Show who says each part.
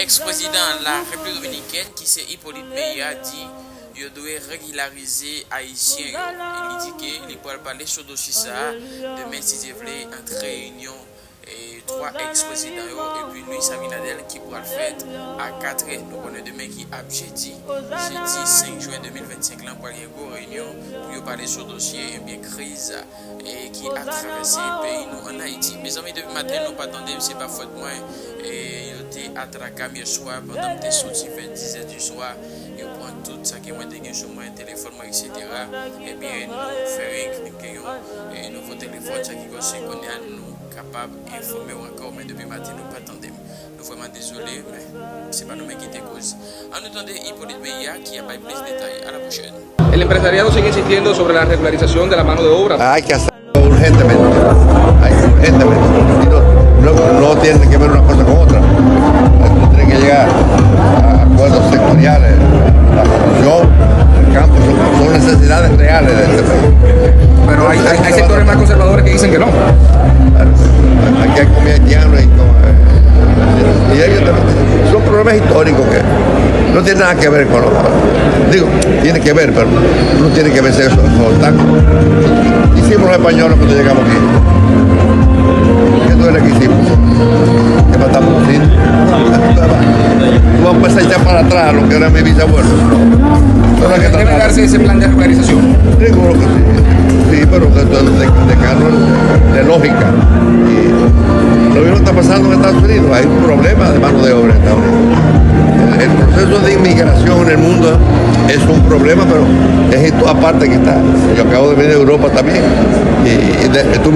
Speaker 1: ex-président de la République dominicaine qui c'est Hippolyte Meillat dit il doit régulariser Haïtiens. Il dit qu'il pourrait parler sur le dossier ça demain si vous voulez entre réunion et trois ex-présidents et puis lui Savinadel qui pourra le faire à 4 heures. Donc on est demain qui a jeudi 5 juin 2025 là pour une réunion pour parler sur le dossier bien crise et qui a traversé le pays nous en Haïti. Mes amis depuis matin nous pas attendre c'est pas faute moi et j'étais à Tracam hier soir pendant que j'étais sorti vers 10h du soir et on prend tout ça qui moi dégagé sur moi téléphone moi etc. et bien nous faire un nouveau téléphone ça qui qu'on est à nous capable d'informer encore, mais depuis matin, nous pas attendre. Nous vraiment désolés, mais c'est pas nous qui te cause. En attendant, Hippolyte Meillat qui a pas plus de détails. À la prochaine.
Speaker 2: El empresariado sigue insistiendo sobre la regularización de la mano de obra.
Speaker 3: Hay que hacerlo urgentemente. No tiene que ver una cosa con otra. Tiene que llegar a acuerdos sectoriales. La producción, el campo, son necesidades reales de este país.
Speaker 2: Pero hay sectores más conservadores que dicen que no.
Speaker 3: Aquí hay comercianos y ellos son problemas históricos que no tienen nada que ver con los... Digo, tiene que ver, pero no tiene que ver eso obstáculos. Hicimos los españoles cuando llegamos aquí. ¿Qué tú eres que hicimos? ¿Qué matamos los indios? Tú vas a empezar a echar para atrás lo que era mi bisabuelo.
Speaker 2: ¿Debe darse ese plan de regularización?
Speaker 3: Seguro que sí. Sí, pero de carro de lógica. Y lo mismo está pasando en Estados Unidos. Hay un problema de mano de obra en Estados Unidos. El proceso de inmigración en el mundo es un problema, pero es en toda parte que está. Yo acabo de venir de Europa también. Y estuve